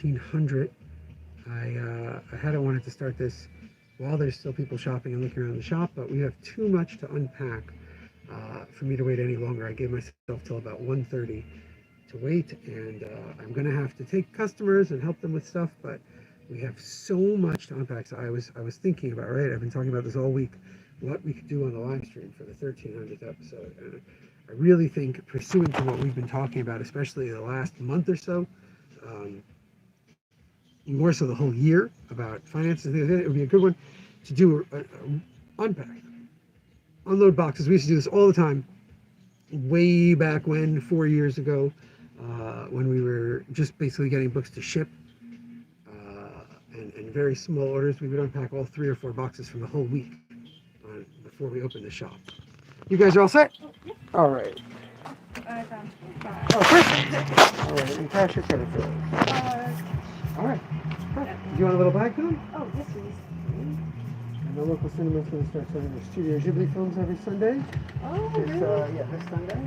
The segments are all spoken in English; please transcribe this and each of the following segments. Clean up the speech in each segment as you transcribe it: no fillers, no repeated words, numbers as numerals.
1300. I hadn't wanted to start this while there's still people shopping and looking around the shop, but we have too much to unpack for me to wait any longer. I gave myself till about 1:30 to wait, and I'm gonna have to take customers and help them with stuff, but we have so much to unpack. So I was thinking about, right, I've been talking about this all week, what we could do on the live stream for the 1300th episode. And I really think, pursuant to what we've been talking about, especially the last month or so, um, more so the whole year, about finances and things, it would be a good one to do unpack, unload boxes. We used to do this all the time, way back when, 4 years ago, when we were just basically getting books to ship, and very small orders. We would unpack all 3 or 4 boxes from the whole week before we opened the shop. You guys are all set? All right. Oh, perfect. All right, and cash your credit for those. All right. Perfect. Do you want a little bag for them? Oh, yes, please. And the local cinema's going to start showing their Studio Ghibli films every Sunday. Oh, really? Yeah, this Sunday.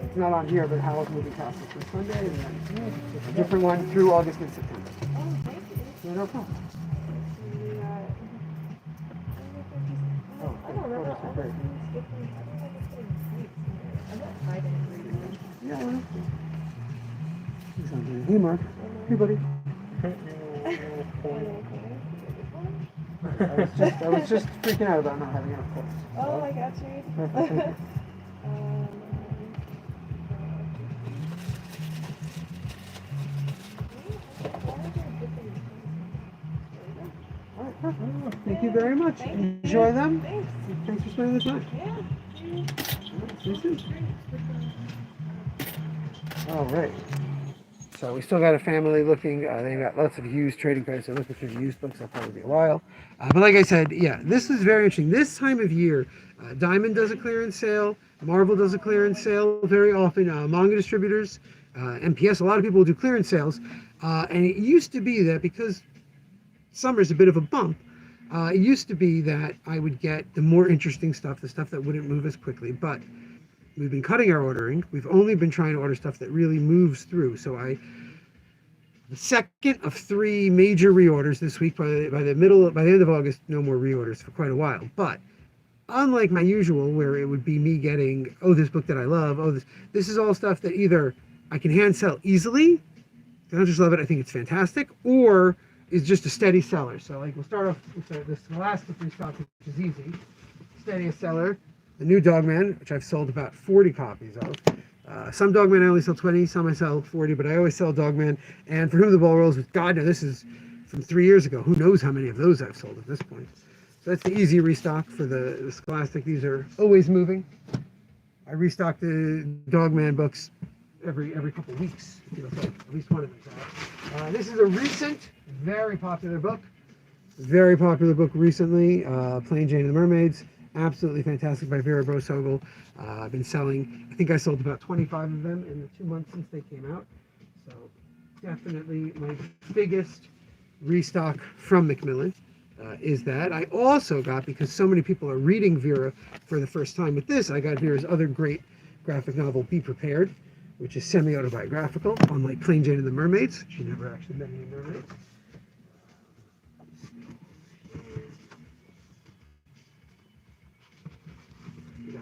It's not on here, but Howl's Movie Castle this Sunday, and then a different one through August and September. Oh, thank you. Yeah, no problem. Oh, I don't remember. great. Yeah. Hey, Mark. Hey, buddy. I was just freaking out about not having enough clothes. Oh, I got you. Perfect, thank you. All right, perfect. Thank you very much. Enjoy them. Thanks for spending the time. Yeah. See you soon. All right. So we still got a family looking. They've got lots of used trading cards. They're looking for used books. That'll probably be a while. But like I said, yeah, this is very interesting. This time of year, Diamond does a clearance sale. Marvel does a clearance sale very often. Manga distributors, MPS, a lot of people will do clearance sales. And it used to be that because summer's a bit of a bump, it used to be that I would get the more interesting stuff, the stuff that wouldn't move as quickly. But we've been cutting our ordering. We've only been trying to order stuff that really moves through. So the second of 3 major reorders this week. By the end of August, no more reorders for quite a while. But unlike my usual, where it would be me getting, oh, this book that I love, oh, this is all stuff that either I can hand sell easily, I don't just love it, I think it's fantastic, or is just a steady seller. So like we'll start off with the Scholastic Restock, which is easy. Steadiest seller. The new Dogman, which I've sold about 40 copies of. Some Dogman I only sell 20, some I sell 40, but I always sell Dogman. And For Whom the Ball Rolls, with God, now this is from 3 years ago. Who knows how many of those I've sold at this point. So that's the easy restock for the Scholastic. These are always moving. I restock the Dogman books every couple of weeks. It feels like at least one of them's out. This is a recent, very popular book. Very popular book recently, Plain Jane and the Mermaids. Absolutely fantastic, by Vera Brosogel. I've been selling, I think I sold about 25 of them in the 2 months since they came out. So definitely my biggest restock from Macmillan is that. I also got, because so many people are reading Vera for the first time with this, I got Vera's other great graphic novel, Be Prepared, which is semi-autobiographical, unlike Plain Jane and the Mermaids. She never actually met any mermaids.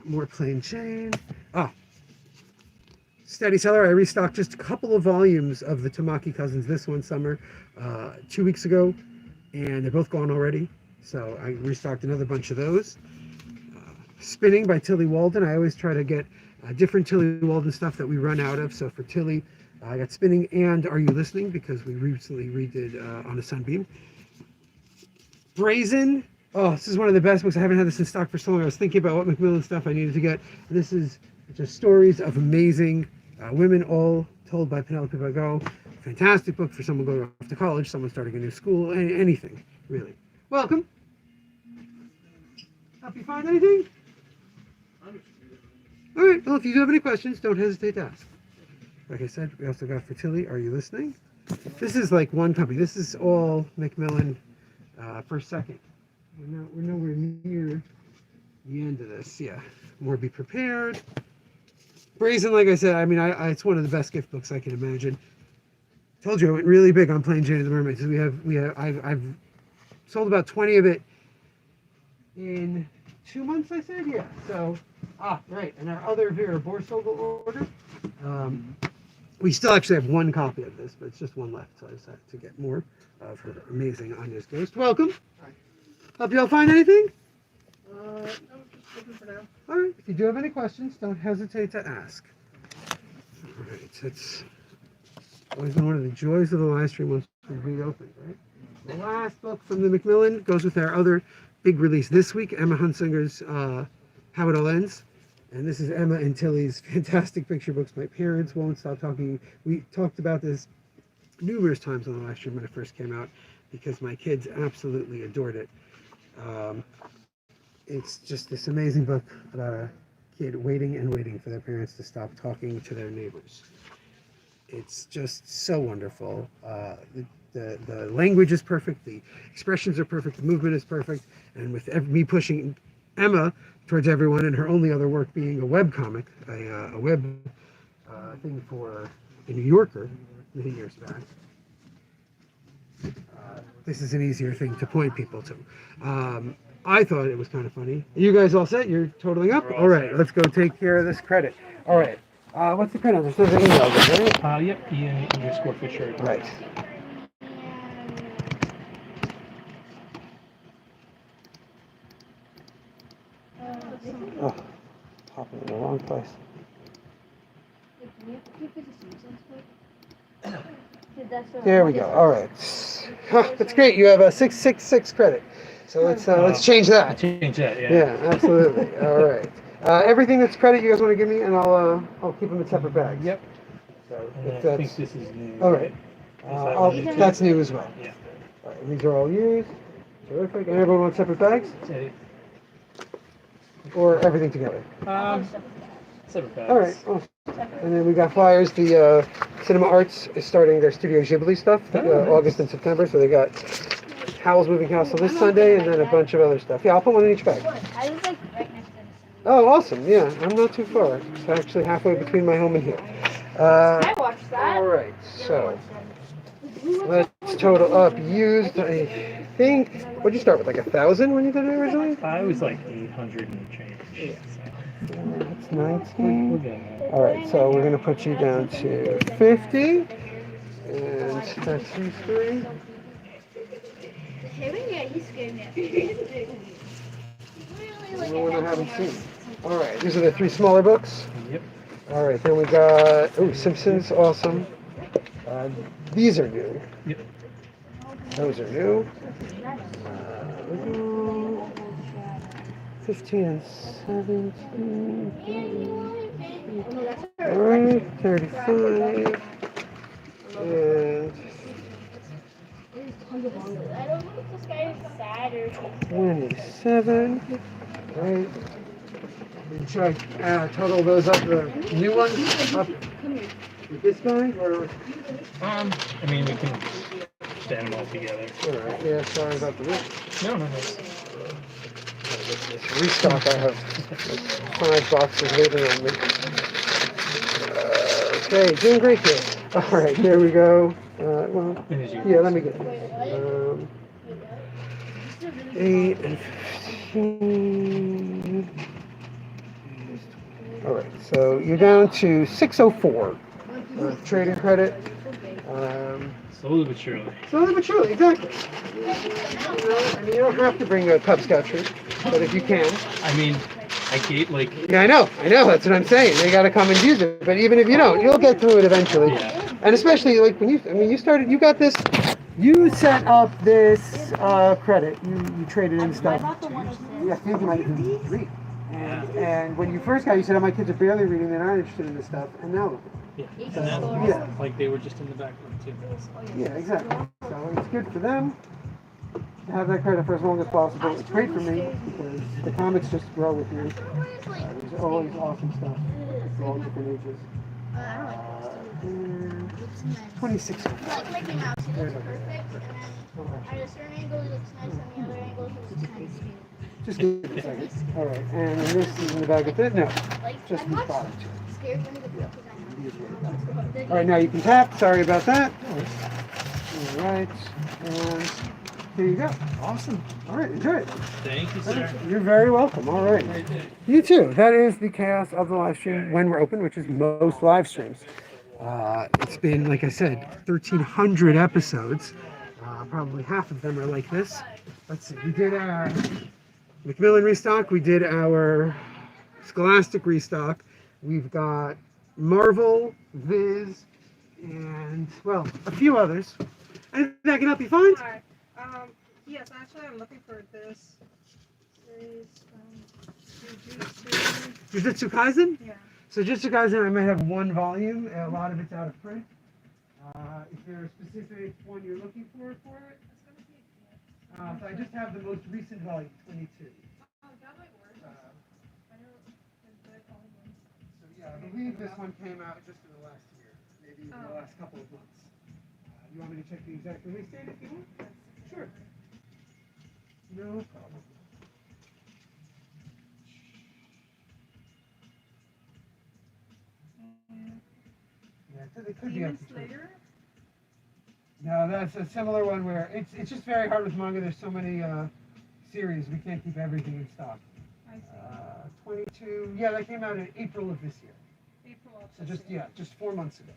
More Plain Jane. Steady seller. I restocked just a couple of volumes of the Tamaki Cousins this one summer, 2 weeks ago, and they're both gone already. So I restocked another bunch of those. Spinning by Tilly Walden. I always try to get different Tilly Walden stuff that we run out of. So for Tilly, I got Spinning and Are You Listening, because we recently redid On a Sunbeam. Brazen. Oh, this is one of the best books. I haven't had this in stock for so long. I was thinking about what Macmillan stuff I needed to get. This is just stories of amazing women, all told by Penelope Bagot. Fantastic book for someone going off to college, someone starting a new school, anything, really. Welcome. Help you find anything? All right, well, if you do have any questions, don't hesitate to ask. Like I said, we also got for Tilly, Are You Listening? This is like one company. This is all Macmillan for a second. We're nowhere near the end of this. Yeah, more Be Prepared. Brazen, like I said, I mean, it's one of the best gift books I can imagine. Told you I went really big on plain Jane and the Mermaids. I've sold about 20 of it in 2 months, I said, yeah. So, right. And our other Vera Borsogel order, we still actually have one copy of this, but it's just one left. So I decided to get more of her amazing Anya's Ghost. Welcome. Hope y'all find anything? No, just looking for now. All right. If you do have any questions, don't hesitate to ask. All right. It's always been one of the joys of the live stream once we reopened, right? The last book from the Macmillan goes with our other big release this week, Emma Hunsinger's How It All Ends. And this is Emma and Tilly's fantastic picture books. My parents won't stop talking. We talked about this numerous times on the live stream when it first came out because my kids absolutely adored it. It's just this amazing book about a kid waiting and waiting for their parents to stop talking to their neighbors. It's just so wonderful. The language is perfect, the expressions are perfect, the movement is perfect, and with me pushing Emma towards everyone, and her only other work being a web comic, a web thing for the New Yorker many years back. This is an easier thing to point people to. I thought it was kind of funny. You guys all set? You're totaling up? All right, let's go take care of this credit. All right. What's the credit? This is an email, right? Yep, Ian underscore Fisher. Right. Oh, popping in the wrong place. There we go. All right. That's great. You have a 666 credit. So let's change that. Change that, yeah. Yeah, absolutely. All right. Everything that's credit you guys want to give me, and I'll keep them in separate bags. Yep. So And if I think that's this is new. all right. That's new as well. Yeah. All right, these are all used. Terrific. And everyone wants separate bags, or everything together? Separate bags. All right. Awesome. And then we got flyers. The Cinema Arts is starting their Studio Ghibli stuff August and September. So they got Howl's Moving Castle this Sunday, and then a bunch of other stuff. Yeah, I'll put one in each bag. I live like right next to this. Oh, awesome. Yeah, I'm not too far. It's actually halfway between my home and here. I watched that. All right. So let's total up used. I think. What'd you start with? Like 1,000 when you did it originally? I was like 800 and change. Yeah. So. That's 19. We're getting there. All right, so we're going to put you down to 50. And that's these three. Yeah, he scared me. The one I haven't seen. All right, these are the three smaller books. Yep. All right, then we got, Simpsons, awesome. These are new. Yep. Those are new. 15 and 17. All right, 35. And I don't know if this guy is sad or 27. All right. Should I total those up, the new ones up with this guy? Or? I mean, we can stand them all together. All right, yeah, sorry about the risk. No. This restock, I have 5 boxes waiting on me. Okay, doing great here. All right, here we go. Well, yeah, let me get this. 8 and 15. All right, so you're down to 604 trading credit. Slowly but surely. Slowly but surely, exactly. You don't have to bring a Cub Scout troop, but if you can. I mean, I gate like. Yeah, I know, that's what I'm saying. They got to come and use it, but even if you don't, you'll get through it eventually. Yeah. And especially like when you started, you got this, you set up this credit, you traded in stuff. Yeah, I think you might even read. And when you first got, you said, "Oh, my kids are barely reading; they're not interested in this stuff." And now, Yeah. And so, then, yeah, like they were just in the back room too. yeah, exactly. So it's good for them to have that credit for as long as possible. It's great for me because the comics just grow with you. There's always awesome stuff for all different ages. 26. Mickey Mouse, he looks perfect, and then at a certain angle he looks nice, and the other angle he looks kind of stupid. Just give it a second. All right, and then this is in the bag of it. No, Like, just I'm the not bottom. scared when he looks like All right, now you can tap. Sorry about that. All right, and here you go. Awesome. All right, enjoy it. Thank you, sir. You're very welcome. All right. You too. That is the chaos of the live stream when we're open, which is most live streams. It's been, like I said, 1,300 episodes. Probably half of them are like this. Let's see. We did our Macmillan restock. We did our Scholastic restock. We've got Marvel, Viz, and, well, a few others. And that can help you find? Hi. Yes, actually, I'm looking for this series. Jujutsu Kaisen? Yeah. So Jujutsu Kaisen, I might have one volume. A lot of it's out of print. Is there a specific one you're looking for it? So I just have the most recent volume, 22. Oh, that might work. I know the only ones. So yeah, I believe this one came out just in the last year, maybe in the last couple of months. You want me to check the exact release date if you want? Sure. No problem. Yeah, it could be up Demon to 20. Slayer? No, that's a similar one where it's just very hard with manga. There's so many series, we can't keep everything in stock. I see. 22, yeah, that came out in April of this year. April of So this just, year. yeah, just 4 months ago.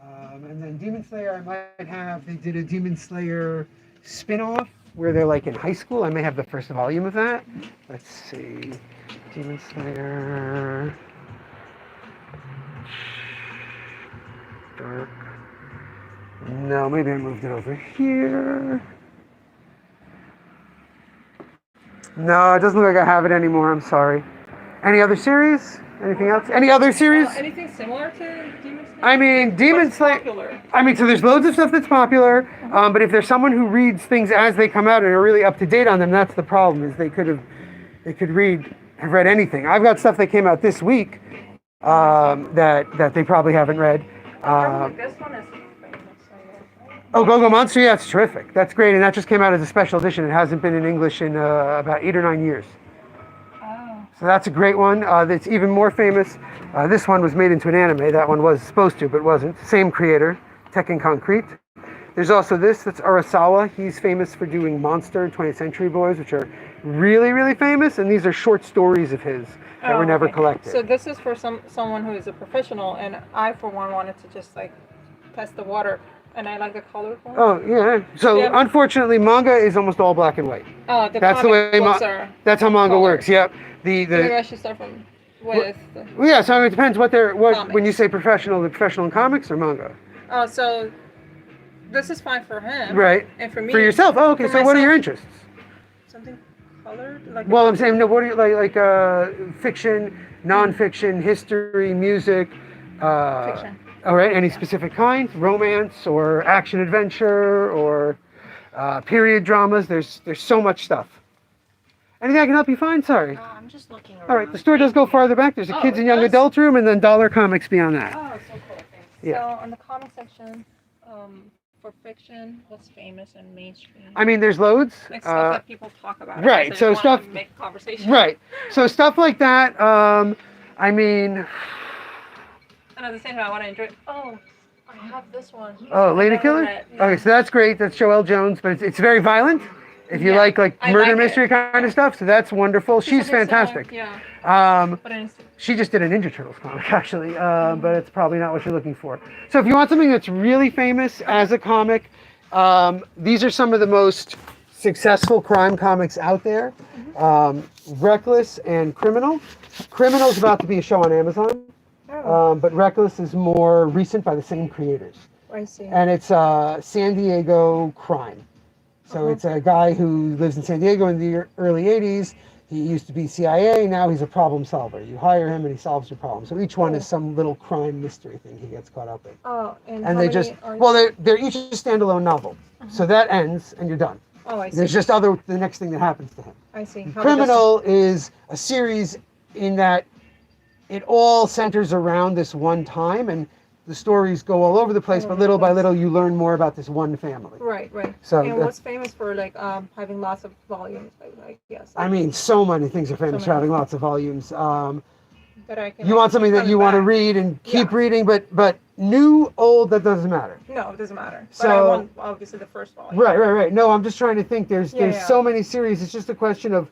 Perfect. And then Demon Slayer, I might have, they did a Demon Slayer spin-off where they're like in high school. I may have the first volume of that. Let's see. Demon Slayer. Dark. No, maybe I moved it over here. No, it doesn't look like I have it anymore. I'm sorry. Any other series? Anything else? Any other series? Anything similar to Demon Slayer? I mean, Demon Slayer. Popular. I mean, so there's loads of stuff that's popular, but if there's someone who reads things as they come out and are really up to date on them, that's the problem. Is they could have read anything. I've got stuff that came out this week that they probably haven't read. This one is famous. Oh, Go-Go Monster, yeah, it's terrific. That's great, and that just came out as a special edition. It hasn't been in English in about 8 or 9 years. Oh. So that's a great one. That's even more famous. This one was made into an anime. That one was supposed to, but wasn't. Same creator, Tekken Concrete. There's also this, that's Urasawa. He's famous for doing Monster and 20th Century Boys, which are really, really famous, and these are short stories of his that were never collected. So this is for someone who is a professional, and I, for one, wanted to just like test the water, and I like the color one. Oh, yeah. So, Yeah. Unfortunately, manga is almost all black and white. Oh, the That's the comic way books are. that's how manga colored. works. Yep. Maybe I should start from with. Well, yeah, so it depends what when Comics. you say professional, the professional in comics or manga? Oh, so this is fine for him. Right. And for me. For yourself. Oh, okay. for So what are myself, your interests? Something colored, like. Well, I'm saying, no, what are you like fiction, nonfiction, history, music? Fiction. All right. Any specific kinds? Romance or action adventure or period dramas? There's so much stuff. Anything I can help you find? Sorry. I'm just looking around. All right. The store does go farther back. There's a kids and young does? adult room and then dollar comics beyond that. Oh, so cool. Thanks. Yeah. So on the comic section, for fiction, what's famous and mainstream? I mean, there's loads. Like stuff that people talk about. right, I so want stuff- to make conversation. Right. So stuff like that. I mean, And at the same time, I want to enjoy. Oh, I have this one. oh, Lady I Killer. read it, yeah. Okay, so that's great. That's Joelle Jones, but it's very violent. If you Yeah, like I murder like mystery it. kind of stuff, so that's wonderful. She's Something similar, fantastic. Yeah. Um, But it's, she just did a Ninja Turtles comic actually, but it's probably not what you're looking for. So if you want something that's really famous as a comic, these are some of the most successful crime comics out there. Reckless and Criminal. Criminal's about to be a show on Amazon, but Reckless is more recent by the same creators. I see. And it's San Diego crime. So it's a guy who lives in San Diego in the early 80s. He used to be CIA, now he's a problem solver. You hire him and he solves your problem. So each one is some little crime mystery thing he gets caught up in. Oh, and And how they many just, are- well, they're each a standalone novel. So that ends and you're done. Oh, I see. There's just the next thing that happens to him. I see. How does- Criminal is a series in that it all centers around this one time and the stories go all over the place, but little by little you learn more about this one family. Right, right. So and that's- what's famous for like having lots of volumes? I guess. I mean, so many things are famous So for many. having lots of volumes. that I can. You like, want something keep that you coming want to back. read and keep Yeah. reading, but new, old, that doesn't matter. No, it doesn't matter. But So- I want obviously the first volume. Right. No, I'm just trying to think. There's Yeah. so many series. It's just a question of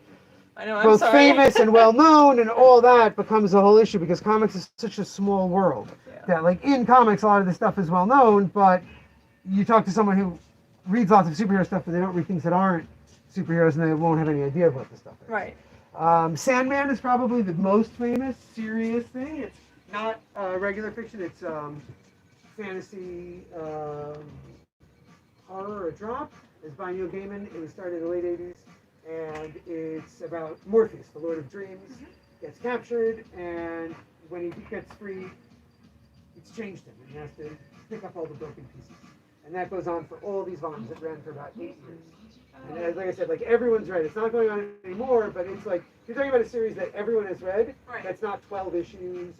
I know. I'm both sorry. famous and well known, and all that becomes a whole issue because comics is such a small world Yeah. that, like, in comics, a lot of this stuff is well known, but you talk to someone who reads lots of superhero stuff, but they don't read things that aren't superheroes, and they won't have any idea of what the stuff is. Right. Sandman is probably the most famous serious thing. It's not regular fiction. It's fantasy, horror, or drop. It's by Neil Gaiman. It was started in the late 80s, and it's about Morpheus, the Lord of Dreams, gets captured, and when he gets free, it's changed him, and he has to pick up all the broken pieces. And that goes on for all these volumes. It ran for about 8 years. And like I said, like, everyone's read. It's not going on anymore, but it's like, you're talking about a series that everyone has read. Right. That's not 12 issues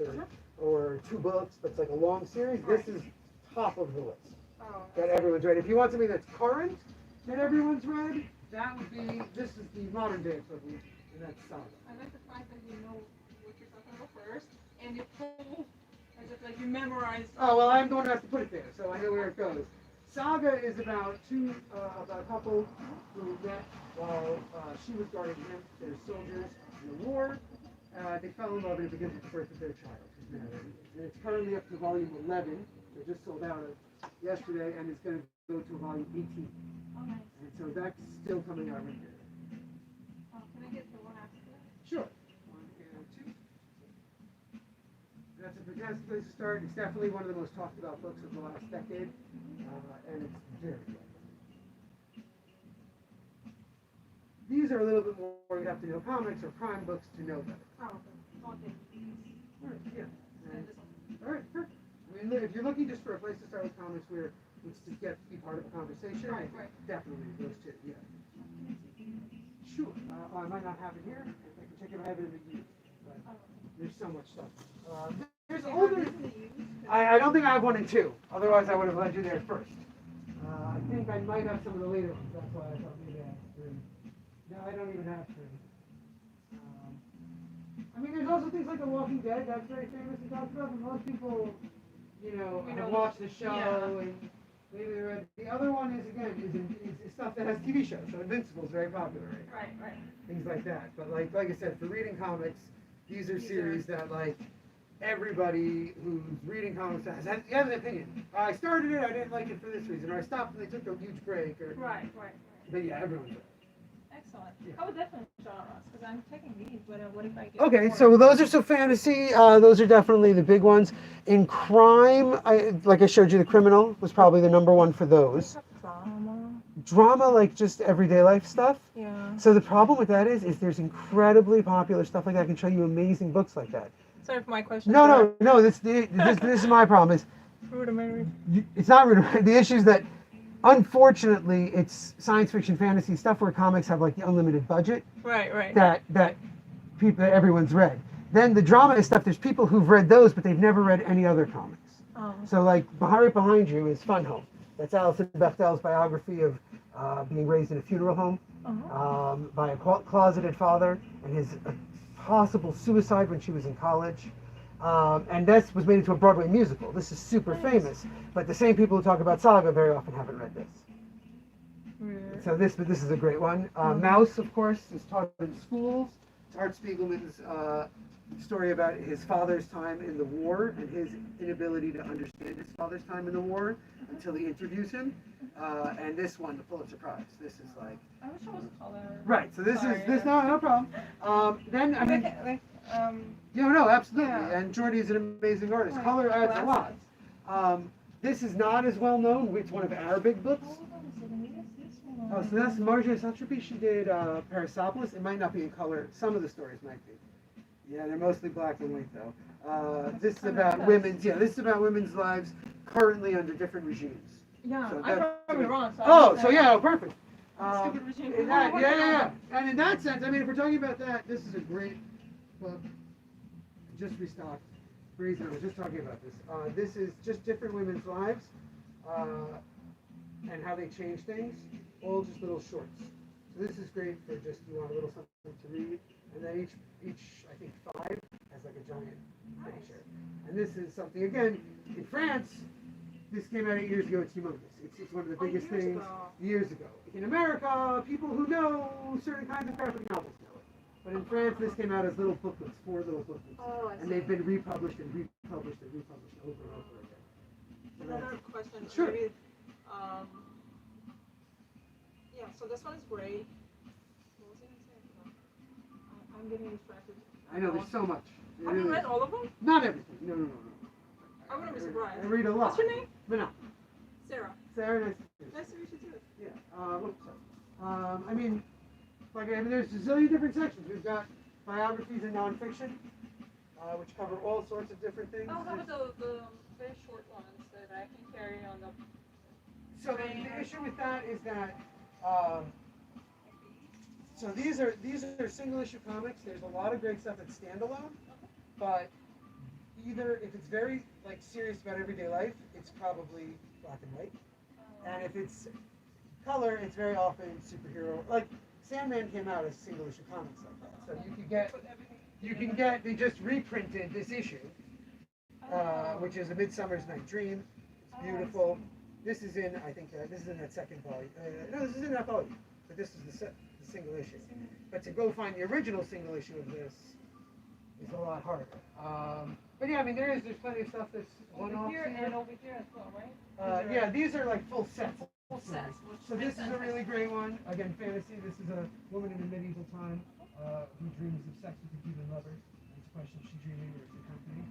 or 2 books, but it's like a long series. This is top of the list Oh. that everyone's read. If you want something that's current that everyone's read, that would be, this is the modern day equivalent, and that's Saga. I like the fact that you know what you're talking about first, and you pull as if like you memorized. Oh, well, I'm the one who has to put it there, so I know where it goes. Saga is about about a couple who met while she was guarding him. They're soldiers in the war. They fell in love, and it begins with the birth of their child, who's married. And it's currently up to volume 11. They just sold out yesterday, and it's going to go to volume 18. Oh, nice. And so that's still coming out right here. Oh, can I get the one after that? Sure. 1 and 2. That's a fantastic place to start. It's definitely one of the most talked about books of the last decade, and it's very good. These are a little bit more, you have to know comics or crime books to know better. Oh, okay. All right, yeah. All right, perfect. I mean, if you're looking just for a place to start with comics where it's to get to be part of a conversation, Right. definitely those two, yeah. Sure. I might not have it here. I can check if I have it in the queue. But there's so much stuff. There's older. I don't think I have 1 and 2. Otherwise, I would have led you there first. I think I might have some of the later ones. That's why I thought maybe I had 3. No, I don't even have 3. I mean, there's also things like The Walking Dead. That's very famous and talked about. But most people, have watched the show and maybe they read. The other one is, again, is stuff that has TV shows. So Invincible is very popular right now. Right. Things like that. But like I said, for reading comics, these are series that, like, everybody who's reading comics has an opinion. I started it, I didn't like it for this reason, or I stopped and they took a huge break, or. Right. But yeah, everyone's right. Excellent. Yeah. I would definitely genre because I'm taking these, but what if I get Okay, more? so those are so fantasy. Those are definitely the big ones. In crime, like I showed you, The Criminal was probably the number 1 for those. Drama. Drama, like just everyday life stuff. Yeah. So the problem with that is there's incredibly popular stuff like that. I can show you amazing books like that. Sorry for my question. No. This is my problem. Is Rudimentary. it's not rudimentary. The issue is that, unfortunately, it's science fiction, fantasy stuff where comics have like the unlimited budget Right. that everyone's read. Then the drama is stuff. There's people who've read those, but they've never read any other comics. Oh. So like right behind you is Fun Home. That's Alison Bechdel's biography of being raised in a funeral home by a closeted father and his possible suicide when she was in college. And that was made into a Broadway musical. This is super famous, but the same people who talk about Saga very often haven't read this. Weird. So this is a great one. Mouse, of course, is taught in schools. It's Art Spiegelman's story about his father's time in the war and his inability to understand his father's time in the war until he interviews him. And this one, the Pulitzer Prize. This is like. I wish I was a color. Right. So this Sorry, is this yeah. no problem. Then I mean. No, absolutely. Yeah. And Jordy is an amazing artist. Right. Color adds a lot. Glasses. This is not as well known. It's one of our big books. Oh, so that's Marjorie Satrapi. She did Parasopolis. It might not be in color. Some of the stories might be. Yeah, they're mostly black and white though. This is about women's. Yeah, this is about women's lives currently under different regimes. Yeah, So I'm that's- probably wrong. Perfect. Stupid regime. Yeah. And in that sense, I mean, if we're talking about that, this is a great book. Just restocked. Reason I was just talking about this. This is just different women's lives and how they change things. All just little shorts. So this is great for just you want a little something to read. And then each I think 5 has as like a giant miniature. And this is something, again, in France, this came out 8 years ago. It's humongous. It's one of the biggest things years ago. In America, people who know certain kinds of graphic novels know it. But in France, this came out as little booklets, 4 little booklets. Oh, I And see. they've been republished and republished and republished over and over again. So Another that's- question. Sure. Maybe, yeah, so this one is gray. What was I gonna say? I'm getting distracted. I know, there's so much. It Have you really read is. all of them? Not everything. No. I wouldn't be surprised. I read a lot. What's your name? But no. Sarah. Sarah, nice to meet you. Nice to meet you too. Yeah. Whoops, sorry. I mean, there's a zillion different sections. We've got biographies and nonfiction, which cover all sorts of different things. Oh, how about the very short ones that I can carry on the... So the issue with that is that, so these are single issue comics. There's a lot of great stuff that's standalone, but either if it's very like serious about everyday life, it's probably black and white, and if it's color, it's very often superhero. Like Sandman came out as single issue comics like that, so you can get. They just reprinted this issue, which is A Midsummer's Night Dream. It's beautiful. This is in, I think, this is in that second volume. No, this is in that volume, but this is the single issue. But to go find the original single issue of this is a lot harder. But yeah, I mean, there's plenty of stuff that's one-off Over here here. and over here as well, right? Yeah, these are like full sets. Full sets. So this is a really great one. Again, fantasy. This is a woman in the medieval time who dreams of sex with a human lover. It's a question: is she dreaming or is it company?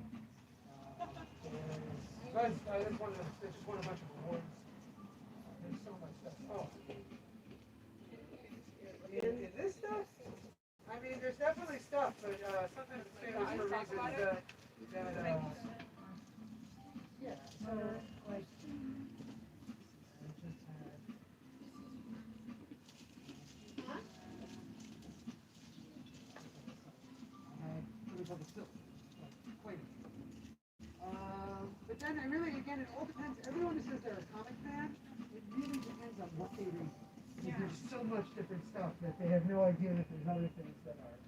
That's one of they just won a bunch of awards. There's so much stuff. Oh, in this stuff, I mean, there's definitely stuff, but sometimes it's famous for reasons that yeah. So like. But then I really, again, it all depends. Everyone who says they're a comic fan, it really depends on what they read. There's so much different stuff that they have no idea that there's other things that are.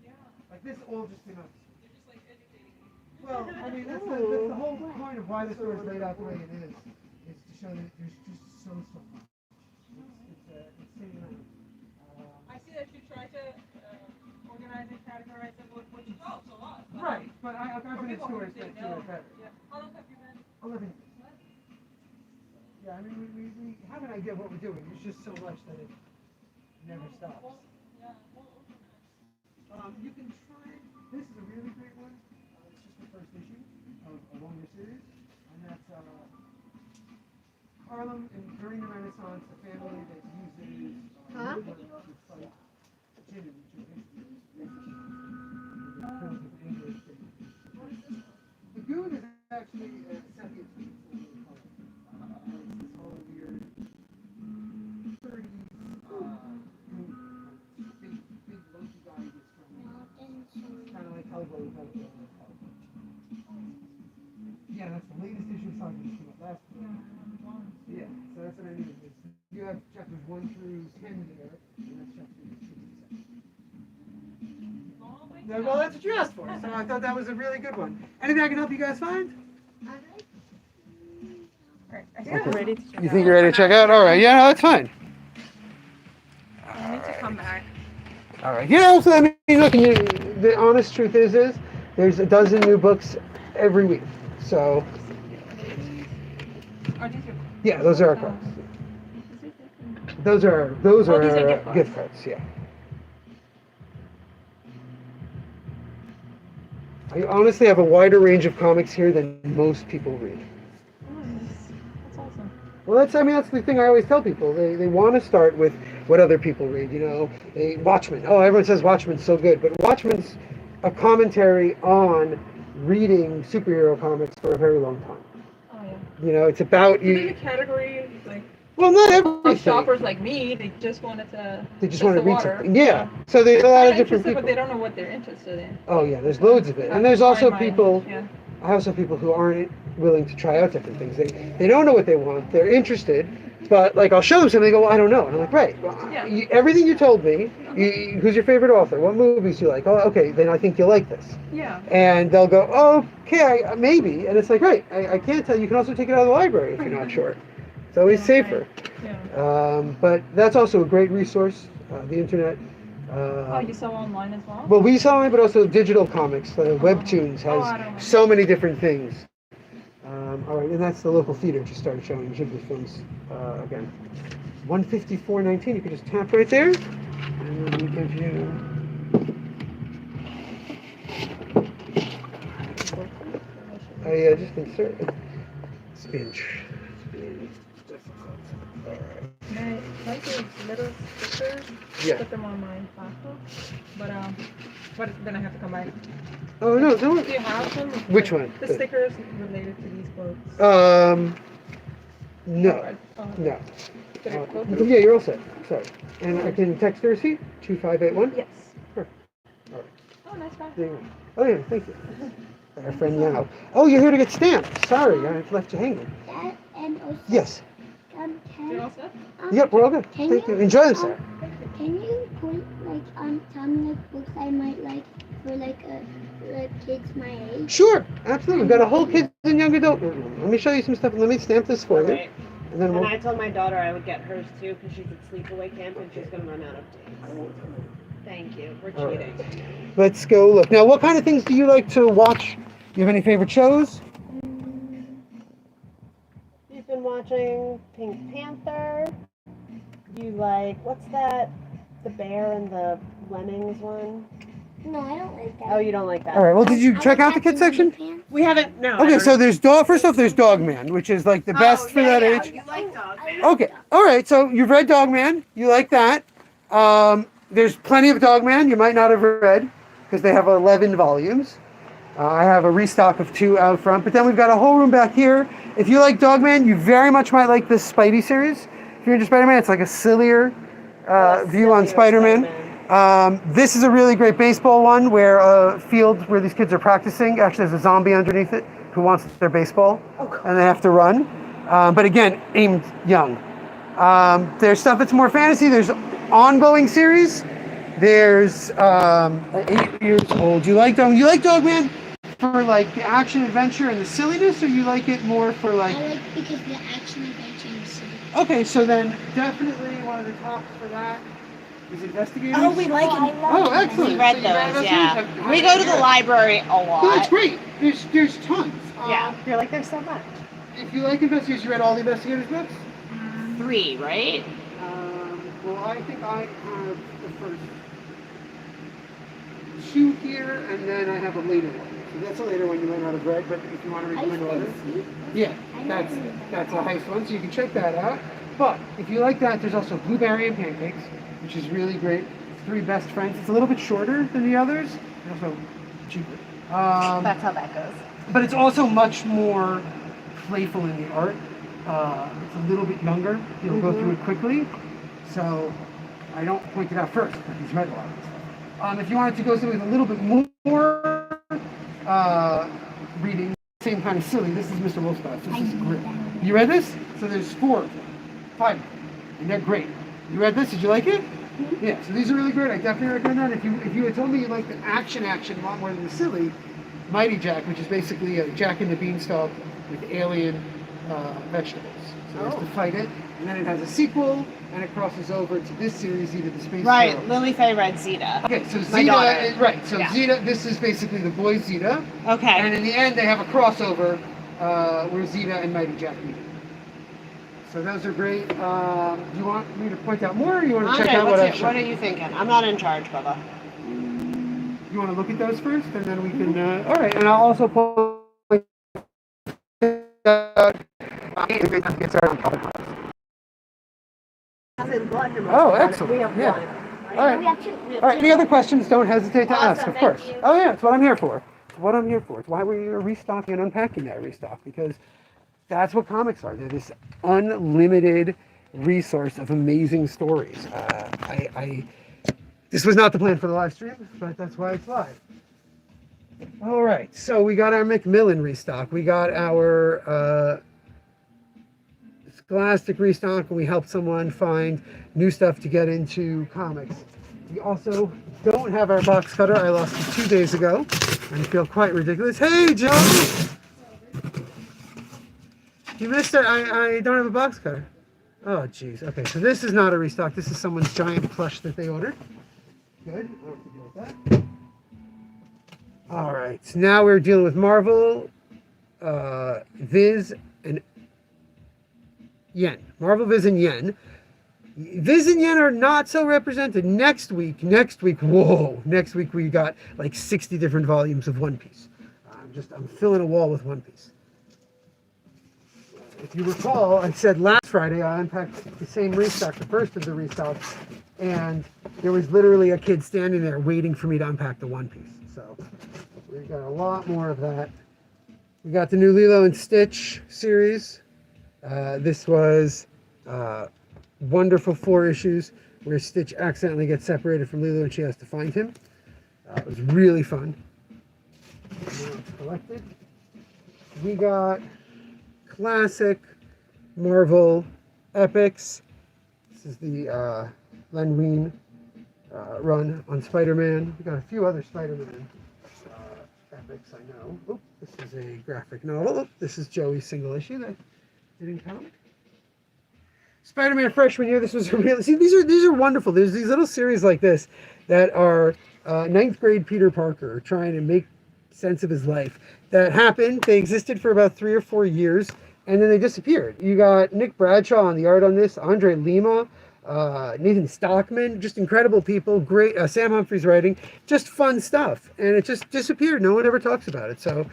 Like this all just came out. They're just like educating me. Well, I mean, that's the whole point of why the store is laid out the way it is to show that there's just so much. It's insane amount. I see that you try to organize and categorize them with what you helps a lot. Right, but I've been in stores that do it better. Yeah. How long have you been? 11 years. Yeah, I mean, we have an idea of what we're doing. There's just so much that it never stops. You can try, this is a really great one. It's just the first issue of a longer series. And that's Harlem and during the Renaissance, a family that uses woodwork to fight gin and English. The goon is actually a sentient being. It's this whole weird 30s big monkey guy that's from kind of like Hellboy without the yeah, that's the latest issue of Saga that came out last week. Yeah, so that's what I mean. You have chapters 1 through 10 there, and that's chapter 67. No, well, that's what you asked for, so I thought that was a really good one. Anything I can help you guys find? Alright, I think I'm ready to check You think you're ready to check out? All right, yeah, no, that's fine. I need to come back. All right, yeah, so I mean, look, the honest truth is there's a dozen new books every week. So, Are these your yeah, those are our cards. Those are these are our gift gift cards, yeah. I honestly have a wider range of comics here than most people read. That's awesome. Well, that's the thing I always tell people. They want to start with what other people read, Watchmen. Oh, everyone says Watchmen's so good, but Watchmen's a commentary on reading superhero comics for a very long time. Oh yeah. It's about So there's a category like well, not of everything. shoppers like me. They just wanted to. They just test want to the read water. something. Yeah. So there's a lot of They're different interested, people. but they don't know what they're interested in. Oh yeah, there's loads of it, I and there's have to also find mine. people. Yeah. I also people who aren't willing to try out different things. They don't know what they want. They're interested, But like I'll show them something, they go, well, I don't know, and I'm like, right, well, Yeah. everything you told me. Who's your favorite author? What movies do you like? Oh, okay, then I think you'll like this. Yeah. And they'll go, oh, okay, maybe, and it's like, right, I can't tell you. You can also take it out of the library if you're not sure. It's always Yeah, safer. Yeah. But that's also a great resource, the internet. Oh, you sell online as well? Well, we saw it, but also digital comics. Webtoons Oh, I don't has know. so many different things. All right, and that's the local theater just started showing Ghibli films again. 154.19. You can just tap right there, and then we give you. Oh yeah, just insert it. It's being difficult. All right. I like those little stickers. Yeah. Put them on my passport. But then I have to come back. Oh no, Do don't. you have them? Which one? The stickers related to these books. No, Oh, no. Did it go through? Yeah, you're all set. Sorry. And I can text her a receipt, 2581. Yes. Sure. All right. Oh, nice bag. There you go. Oh yeah, thank you. Our friend Yao. Oh, you're here to get stamped. Sorry, I left you hanging. That and also Yes. can, You're all set? Yep, we're all good. Can Thank you- you. Enjoy them, sir. Can you point like tell me like books I might like for like kids my age? Sure, absolutely. We've got a whole kids and young adult room. Let me show you some stuff. Let me stamp this for you. Right. And then And we'll. I told my daughter I would get hers too because she's at sleepaway camp and she's gonna run out of days. Thank you. We're All cheating. Let's go look. Now, what kind of things do you like to watch? Do you have any favorite shows? You've been watching Pink Panther. You like what's that? The bear and the lemmings one. No, I don't like that. Oh, you don't like that. All right. Well, did you I check like out the kids section? Pants. We haven't. No. Okay, so there's dog. First off, there's Dogman, which is like the best for that age. You like dogs. Okay. All right. So you've read Dogman. You like that. There's plenty of Dogman you might not have read because they have 11 volumes. I have a restock of 2 out front, but then we've got a whole room back here. If you like Dogman, you very much might like this Spidey series. If you're into Spider-Man, it's like a sillier view on Spider-Man. This is a really great baseball one where a field where these kids are practicing actually has a zombie underneath it who wants their baseball, and they have to run. But again, aimed young. There's stuff that's more fantasy. There's ongoing series. There's 8 years old. You like Dogman for like the action adventure and the silliness, or you like it more for like? I like because the action adventure and silly. Okay, so then definitely one of the tops for that is Investigators. Oh, we like I it. love Oh, excellent. We read So you read those, those yeah. ones? We go to the library a lot. Oh, that's great. There's tons. Yeah, you're like there's so much. If you like Investigators, you read all the Investigators books? 3, right? Well, I think I have the first 2 here, and then I have a later one. So that's a later one you might not have read, but if you want to read them in order. Yeah, that's a heist one, so you can check that out. But if you like that, there's also Blueberry and Pancakes, which is really great. 3 best friends. It's a little bit shorter than the others, and also cheaper. That's how that goes. But it's also much more playful in the art. It's a little bit younger. You'll go through it quickly. So I don't point it out first, but he's read a lot of this stuff. If you wanted to go something with a little bit more reading, same kind of silly, this is Mr. Wolfspot. This is great. You read this? So there's 4 of them. 5 of them. And they're great. You read this? Did you like it? Yeah, so these are really great. I definitely recommend that. If you had told me you liked the action a lot more than the silly, Mighty Jack, which is basically a Jack and the Beanstalk with alien vegetables. So he has to fight it, and then it has a sequel, and it crosses over to this series, Zeta the Space Right, Girl. Lily Faye read Zeta. Okay, so My daughter. Zeta, right, so Yeah. Zeta, this is basically the boy Zeta, and Okay. in the end they have a crossover where Zeta and Mighty Jack meet. So those are great. Do you want me to point out more, or you want to check Okay, out what I've what shown? are you thinking? I'm not in charge, Bubba. You want to look at those first, and then we can. All right, and I'll also point out. It's a great time to get started on comic books. Oh, excellent. Yeah. All right. We have 2. All right. Any other questions? Don't hesitate to ask. Of Awesome, course. thank you. Oh yeah, it's what I'm here for. It's what I'm here for. It's why we're restocking and unpacking that restock, because that's what comics are. They're this unlimited resource of amazing stories. This was not the plan for the live stream, but that's why it's live. All right, so we got our Macmillan restock. We got our Scholastic Restock, and we help someone find new stuff to get into comics. We also don't have our box cutter. I lost it 2 days ago, and I feel quite ridiculous. Hey, Joe! You missed it. I don't have a box cutter. Oh, jeez. Okay, so this is not a restock. This is someone's giant plush that they ordered. Good. I don't have to deal with that. All right. So now we're dealing with Marvel, Viz, and Yen. Marvel, Viz, and Yen. Viz and Yen are not so represented. Next week, whoa. Next week we got like 60 different volumes of One Piece. I'm filling a wall with One Piece. If you recall, I said last Friday I unpacked the same restock, the first of the restocks, and there was literally a kid standing there waiting for me to unpack the One Piece. So we got a lot more of that. We got the new Lilo and Stitch series. This was wonderful 4 issues where Stitch accidentally gets separated from Lilo and she has to find him. It was really fun. Collected. We got classic Marvel epics. This is the Len Wein run on Spider-Man. We got a few other Spider-Man epics, I know. Oh, this is a graphic novel. Oh, this is Joey's single issue that didn't count. Spider-Man freshman year. This was a real. See, these are wonderful. There's these little series like this that are 9th grade Peter Parker trying to make sense of his life. That happened. They existed for about 3 or 4 years, and then they disappeared. You got Nick Bradshaw on the art on this, Andre Lima, Nathan Stockman, just incredible people. Great. Sam Humphries writing, just fun stuff, and it just disappeared. No one ever talks about it. So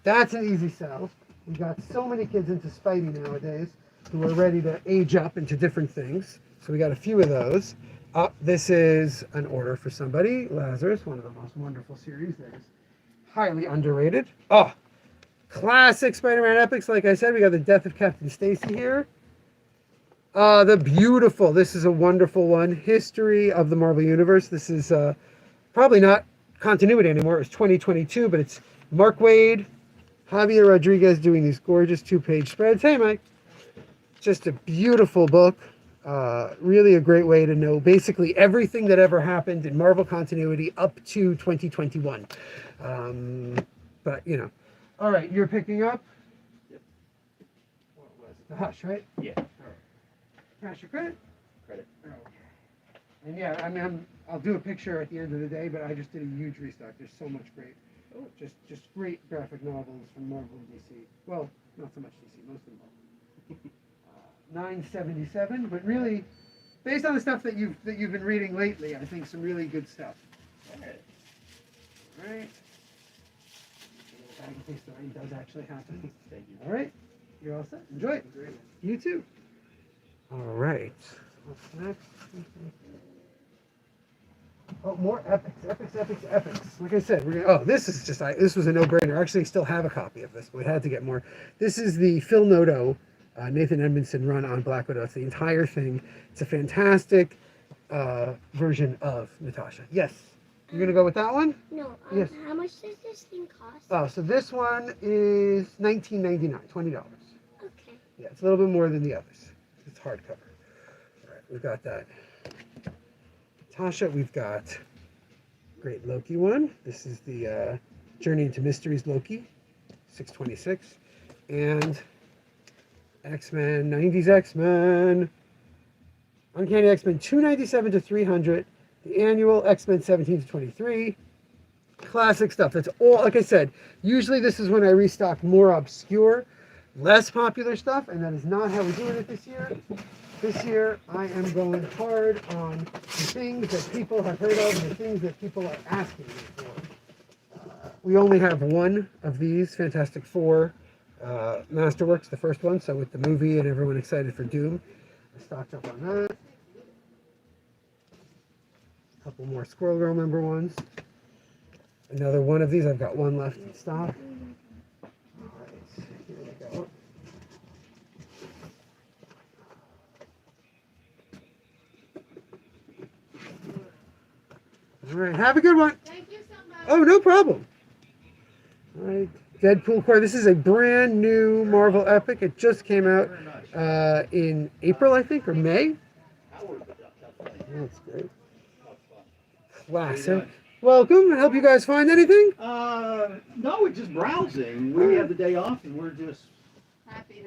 that's an easy sell. We got so many kids into Spidey nowadays who are ready to age up into different things. So we got a few of those. This is an order for somebody. Lazarus, one of the most wonderful series. There's highly underrated. Oh, classic Spider-Man epics. Like I said, we got the Death of Captain Stacy here. The beautiful, this is a wonderful one. History of the Marvel Universe. This is probably not continuity anymore. It was 2022, but it's Mark Waid, Javier Rodriguez doing these gorgeous 2-page spreads. Hey, Mike. Just a beautiful book. Really a great way to know basically everything that ever happened in Marvel continuity up to 2021. But, you know. All right, you're picking up? Yep. What was it? The Hush, right? Yeah. All right. Cash or credit? Credit. Okay. And yeah, I mean, I'll do a picture at the end of the day, but I just did a huge restock. There's so much great, just great graphic novels from Marvel and DC. Well, not so much DC, mostly Marvel. $9.77, but really, based on the stuff that you've been reading lately, I think some really good stuff. All right. All right. In case the rain does actually happen. Thank you. All right. You're all set. Enjoy it. You too. All right. What's next? Oh, more epics. Like I said, we're gonna. Oh, this is just. This was a no-brainer. Actually, I still have a copy of this, but we had to get more. This is the Phil Noto, Nathan Edmondson run on Black Widow. It's the entire thing. It's a fantastic version of Natasha. Yes. You're gonna go with that one? No. Yes. How much does this thing cost? Oh, so this one is $19.99, $20. Okay. Yeah, it's a little bit more than the others. It's hardcover. All right, we've got that. Tasha, we've got great Loki one. This is the Journey into Mysteries Loki, $6.26, and X-Men, 90s X-Men, Uncanny X-Men, $297 to $300. The annual X-Men 17 to 23. Classic stuff. That's all, like I said, usually this is when I restock more obscure, less popular stuff, and that is not how we're doing it this year. This year, I am going hard on the things that people have heard of and the things that people are asking me for. We only have one of these Fantastic Four Masterworks, the first one, so with the movie and everyone excited for Doom, I stocked up on that. A couple more Squirrel Girl number ones. Another one of these. I've got one left in stock. All right, here we go. All right, have a good one. Thank you so much. Oh, no problem. All right, Deadpool Core. This is a brand new Marvel epic. It just came out in April, I think, or May. That's great. Classic. Welcome. Help you guys find anything? No, we're just browsing. We have the day off, and we're just happy.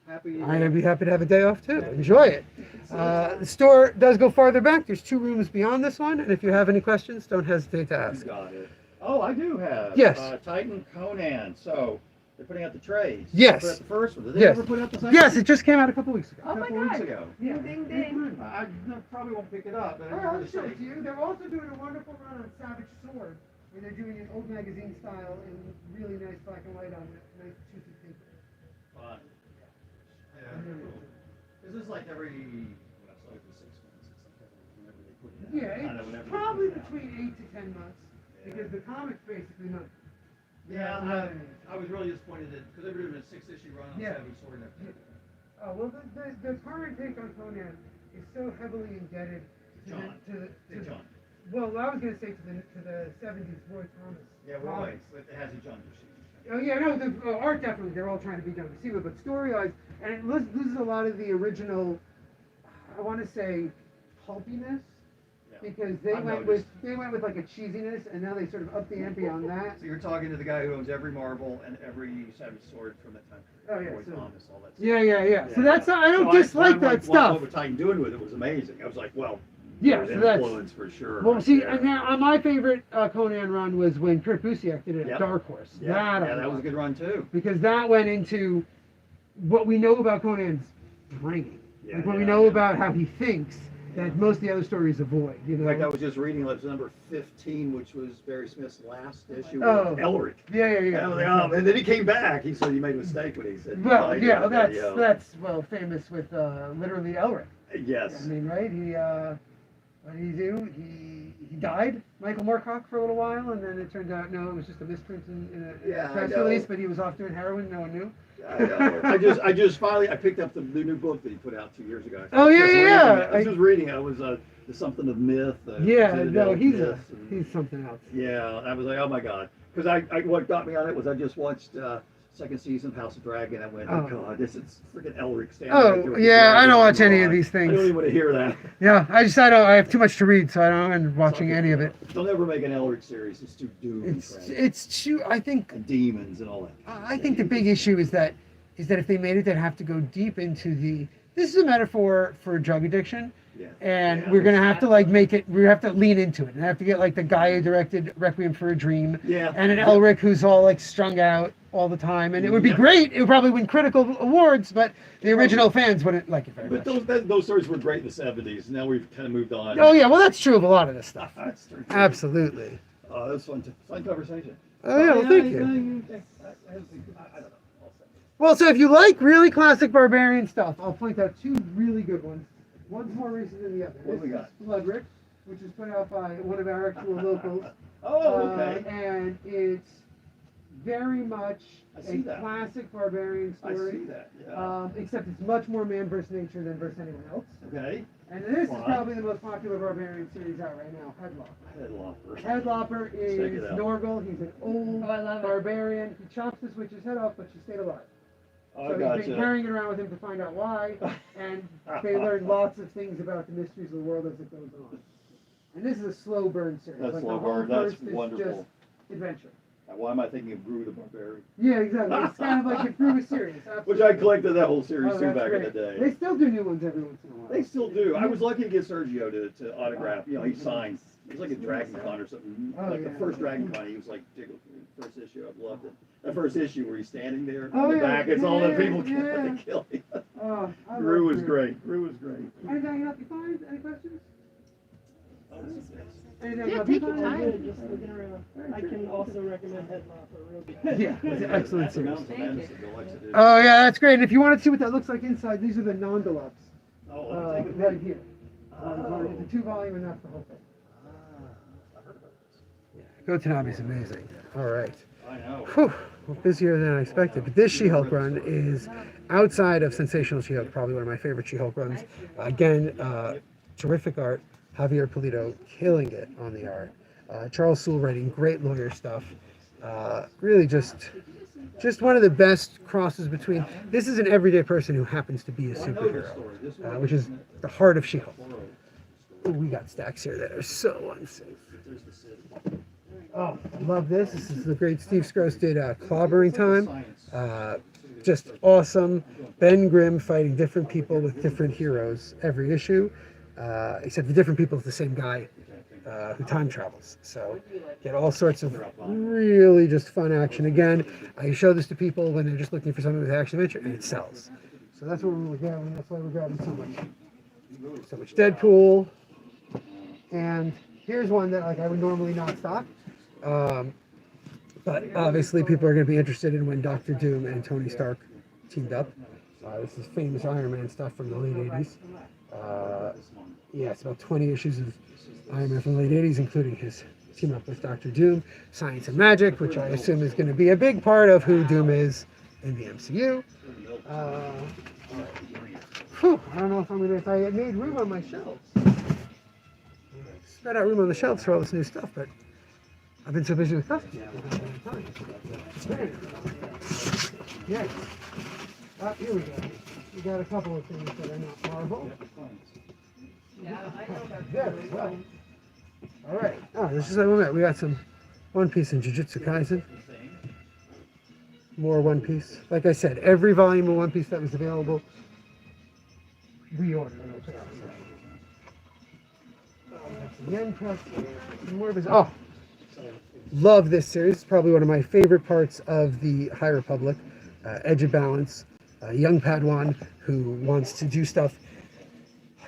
I'd be happy to have a day off too. Enjoy it. The store does go farther back. There's 2 rooms beyond this one, and if you have any questions, don't hesitate to ask. Got it. Oh, I do have. Yes. Titan Conan. So they're putting out the trays. Yes. They put out the first one. Did they Yes. ever put out the second? Yes, it just came out a couple weeks ago. A couple weeks ago. Yeah. Ding, ding. I probably won't pick it up. But All right, I'll show it to you. They're also doing a wonderful run on Savage Sword, where they're doing an old magazine style and really nice black and white on it. Nice juicy paper. Fun. Yeah. This is like every. Well, it's like every 6 months. It's like whenever they put it out. Yeah, Kinda whenever it's they probably put it out. between 8 to 10 months, because the comic's basically not. Yeah, I was really disappointed that because they were doing a 6-issue run on Yeah. Savage Sword. And everything. Oh, well, the current take on Conan is so heavily indebted to John. to John. well, I was going to say to the 70s Roy Thomas. Yeah, right. But it has a John machine. Oh yeah, no, the art definitely. They're all trying to be done to see it, but story-wise, and it loses a lot of the original. I want to say pulpiness, Yeah. because they I've went noticed. with like a cheesiness, and now they sort of up the ante on that. So you're talking to the guy who owns every Marvel and every Savage Sword from that time period. Oh, yeah, Roy so- Thomas, all that stuff. Yeah. So Yeah. that's I don't So dislike I'm that like, stuff. What was Titan doing with it was amazing. I was like, well, Yeah, there's so that's influence for sure. well. right See, there. and now my favorite Conan run was when Kurt Busiek did it Yep. at Dark Horse. yeah, That I that was a loved. good run too. Because that went into what we know about Conan's brain, Yeah, like what we yeah, know yeah. about how he thinks that most of the other stories avoid. You know? In fact, I was just reading it was number 15, which was Barry Smith's last issue Oh. with Elric. Yeah. And I was like, oh, and then he came back. He said he made a mistake when he said. Well, "I yeah, did a video." that's famous with literally Elric. Yes. I mean, right? He what did he do? He died, Michael Moorcock, for a little while, and then it turned out no, it was just a misprint in a Yeah, I press know. release, but he was off doing heroin. No one knew. I know. I just finally I picked up the new book that he put out 2 years ago. Oh, yeah, Just yeah, reading yeah. it. I was just reading. I was something of myth. Yeah, Citadel no, of he's Myths, and- he's something else. Yeah, I was like, oh my god, because I what got me on it was I just watched second season of House of Dragon. I went, oh, Oh. god, this is freaking Elric standing there Oh doing the yeah, I dragon don't watch on any the of line. these I don't things. even want to hear that. Yeah, I have too much to read, so I don't end watching any of it. They'll never make an Elric series. It's too doomed. It's too. I think And demons and all that. I think the big issue is that if they made it, they'd have to go deep into the. This is a metaphor for drug addiction, Yeah. and Yeah. we're gonna have to like make it. We have to lean into it, and have to get like the guy who directed Requiem for a Dream, Yeah. and an Elric who's all like strung out all the time, and it would be Yep. great. It would probably win critical awards, but the original fans wouldn't like it very But much. those stories were great in the 70s. Now we've kind of moved on. Oh yeah, well that's true of a lot of this stuff. That's true. Absolutely. Oh, that was fun. Fun conversation. Oh yeah, well thank you. I don't know. I'll send it. Well, so if you like really classic barbarian stuff, I'll point out 2 really good ones. One's more recent than the other. What This we got? is Floodrick, which is put out by one of our actual locals. Oh, okay. And it's very much I see a that. classic barbarian I story. see that. Yeah. Except it's much more man versus nature than versus anyone else. Okay. And this is Fine. probably the most popular barbarian series out right now, Headlopper. Headlopper. Headlopper Check is it out. Norgal. He's an old Oh, I love it. barbarian. He chops this witch's head off, but she stayed alive. I So he's been gotcha. carrying it around with him to find out why, and they learn lots of things about the mysteries of the world as it goes on. And this is a slow burn series. That's like slow the whole burn. That's first is wonderful. just adventure. Now, why am I thinking of Gru the Barbarian? Yeah, exactly. It's kind of like a through a series. Which I collected that whole series Oh, too that's back in the great. day. They still do new ones every once in a while. They still do. I was lucky to get Sergio to autograph. You know, he signed. It was like a Dragon Con or something. Oh, Like yeah. the first Dragon Con, he was like tickled. First issue, I loved it. That first issue where he's standing there Oh, in the yeah, back, it's all the yeah, people yeah. to kill him. Oh, I Gru love was great. Gru was great. Anything help you find? Any questions? Anything Yeah, help take you your find? time. Good, just looking around. I can also recommend Headlopper. Real good. Yeah, it's an excellent series. Thank you. Oh yeah, that's great. And if you want to see what that looks like inside, these are the non-deluxe Oh, take it right here. Oh. It's a 2-volume, and that's the whole thing. I heard about this. Go Tanabe's amazing. All right. I know. Whew, well, busier than I expected. But this She-Hulk run is outside of Sensational She-Hulk, probably one of my favorite She-Hulk runs. Again, terrific art. Javier Polito killing it on the art. Charles Soule writing great lawyer stuff. Really just just one of the best crosses between. This is an everyday person who happens to be a superhero, which is the heart of She-Hulk. Ooh, we got stacks here that are so unsafe. Oh, I love this. This is the great Steve Scrouse did Clobbering Time. Just awesome. Ben Grimm fighting different people with different heroes every issue. Except the different people is the same guy who time travels. So get all sorts of really just fun action. Again, I show this to people when they're just looking for something with action adventure, and it sells. So that's what we're grabbing. That's why we're grabbing so much Deadpool. And here's one that like I would normally not stock. But obviously people are going to be interested in when Doctor Doom and Tony Stark teamed up. This is famous Iron Man stuff from the late 80s. Yeah, it's about 20 issues of Iron Man from the late 80s, including his team up with Doctor Doom. Science and Magic, which I assume is going to be a big part of who Doom is in the MCU. I don't know if I made room on my shelves. Spread out room on the shelves for all this new stuff, but I've been so busy with customers. Yes. Here we go. We got a couple of things that are not Marvel. Very well. All right. Oh, this is what we got. We got some One Piece and Jujutsu Kaisen. More One Piece. Like I said, every volume of One Piece that was available, we ordered. Yen press. More of his. Oh, love this series. It's probably one of my favorite parts of the High Republic. Edge of Balance. A young Padawan who wants to do stuff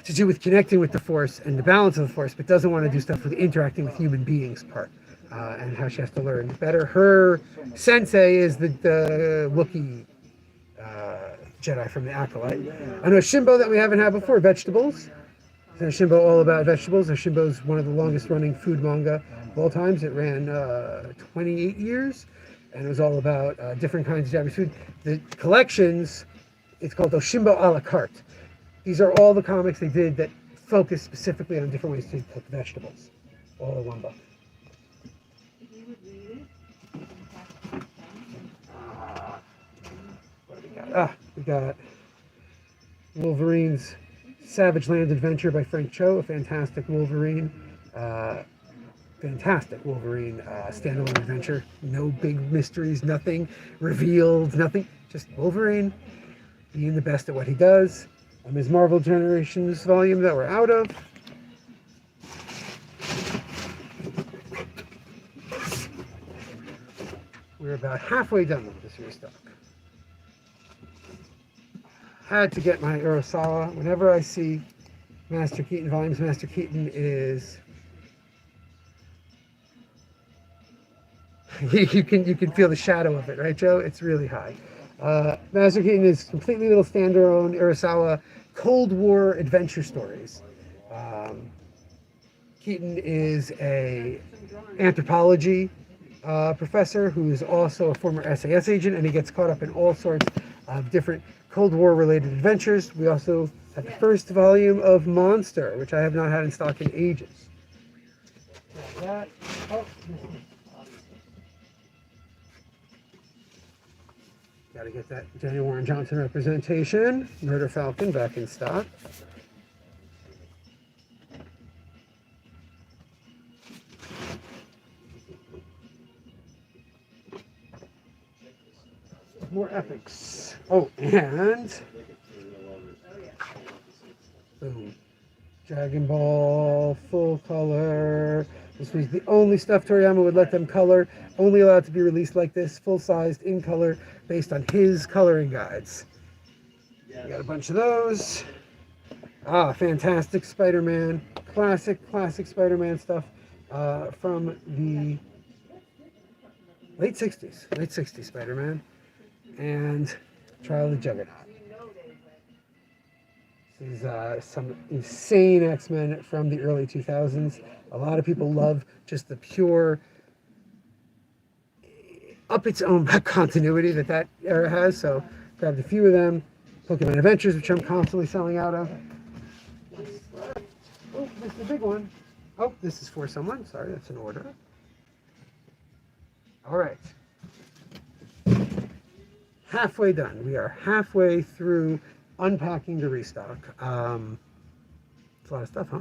to do with connecting with the Force and the balance of the Force, but doesn't want to do stuff with interacting with human beings part, and how she has to learn better. Her sensei is the Wookiee Jedi from the Acolyte. I know Shimbo that we haven't had before, vegetables. So Shimbo all about vegetables. Shimbo's one of the longest running food manga of all times. It ran 28 years, and it was all about different kinds of Japanese food. The collections, it's called Oshimbo a la carte. These are all the comics they did that focus specifically on different ways to cook vegetables. All in one book. What do we got? We got Wolverine's Savage Land Adventure by Frank Cho, a fantastic Wolverine. Standalone adventure. No big mysteries, nothing revealed, nothing. Just Wolverine being the best at what he does. His Marvel Generations volume that we're out of. We're about halfway done with this restock. Had to get my Urasawa. Whenever I see Master Keaton volumes, Master Keaton is you can feel the shadow of it, right, Joe? It's really high. Master Keaton is completely little standalone Urasawa Cold War adventure stories. Keaton is a anthropology professor who is also a former SAS agent, and he gets caught up in all sorts of different Cold War related adventures. We also had the first volume of Monster, which I have not had in stock in ages. Got to get that Daniel Warren Johnson representation. Murder Falcon back in stock. More epics. Oh, and boom. Dragon Ball full color. This was the only stuff Toriyama would let them color. Only allowed to be released like this, full-sized, in color, based on his coloring guides. We got a bunch of those. Fantastic Spider-Man. Classic Spider-Man stuff from the late 60s. Late 60s Spider-Man. And Trial of the Juggernaut. This is some insane X-Men from the early 2000s. A lot of people love just the pure, up its own continuity that era has. So grabbed a few of them. Pokemon Adventures, which I'm constantly selling out of. Oh, this is the big one. Oh, this is for someone. Sorry, that's an order. All right. halfway done. We are halfway through unpacking the restock. It's a lot of stuff, huh?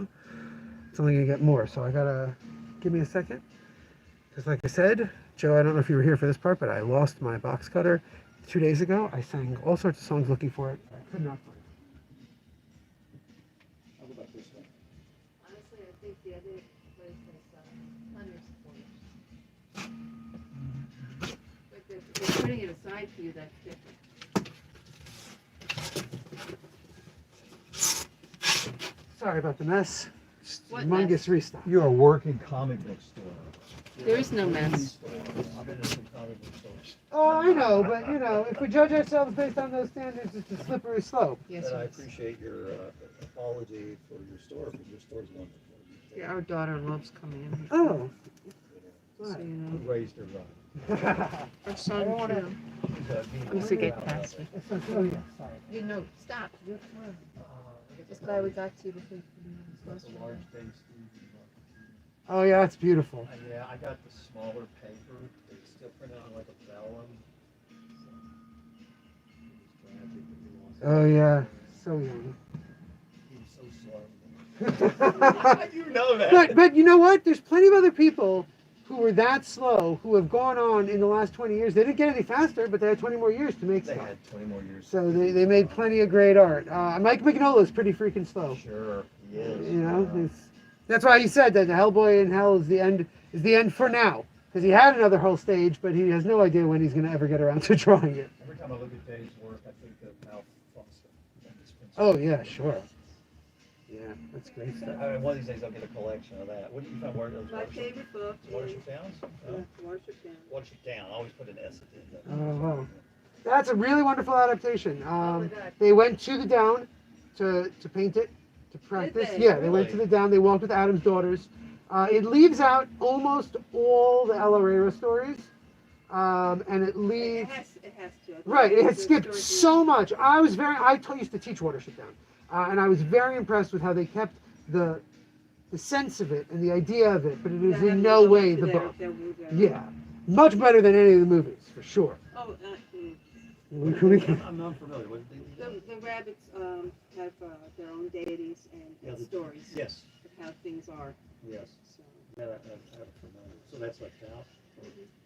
It's only gonna get more, so I gotta give me a second. Because like I said, Joe, I don't know if you were here for this part, but I lost my box cutter 2 days ago. I sang all sorts of songs looking for it. I could not find it. How about this one? Honestly, I think the other place was Hunter's Point. But they're putting it aside for you, that's different. Sorry about the mess. Just What humongous mess? restock. You're a working comic book store. There is no mess. I've been in some comic book stores. Oh, I know, but you know, if we judge ourselves based on those standards, it's a slippery slope. Yes, And I yes. appreciate your apology for your store, because your store's wonderful. Yeah, our daughter loves coming in. Oh. So, you know, You raised her right. our son I don't wanna- too. Used to get past me. It's so, oh, yeah, sorry. You know, stop. You're fine. Just glad we got to you before you That's a large base. Oh, yeah, it's beautiful. Yeah, I got the smaller paper. It's still printed on like a vellum. Oh, yeah, so young. He's so slow. You know that. But you know what? There's plenty of other people who were that slow who have gone on in the last 20 years. They didn't get any faster, but they had 20 more years to make They stuff. had 20 more years. So they made plenty of great art. Mike Mignola's pretty freaking slow. Sure, he is. You know, Yeah. that's why he said that the Hellboy in Hell is the end for now. Because he had another whole stage, but he has no idea when he's going to ever get around to drawing it. Every time I look at Dave's work, I think of Mouth Foster. Oh, yeah, sure. Yeah, that's great stuff. I mean, one of these days I'll get a collection of that. What do you find? Where those My favorite book is Watership Downs? Watership Down. Watership Down. I always put an S at the end. Oh, wow. That's a really wonderful adaptation. my God. They went to the Down to paint it, to practice. they? Yeah, they went to the Down. They walked with Adam's daughters. It leaves out almost all the El Herrera stories, and it leaves. It has to. Right, it had skipped so much. I used to teach Watership Down, and I was very impressed with how they kept the sense of it and the idea of it, but it is in no way the book. Yeah, much better than any of the movies, for sure. Oh, I'm not familiar with the rabbits have their own deities and stories Yes, of how things are. yes. So. Yeah, I'm familiar. So that's like that.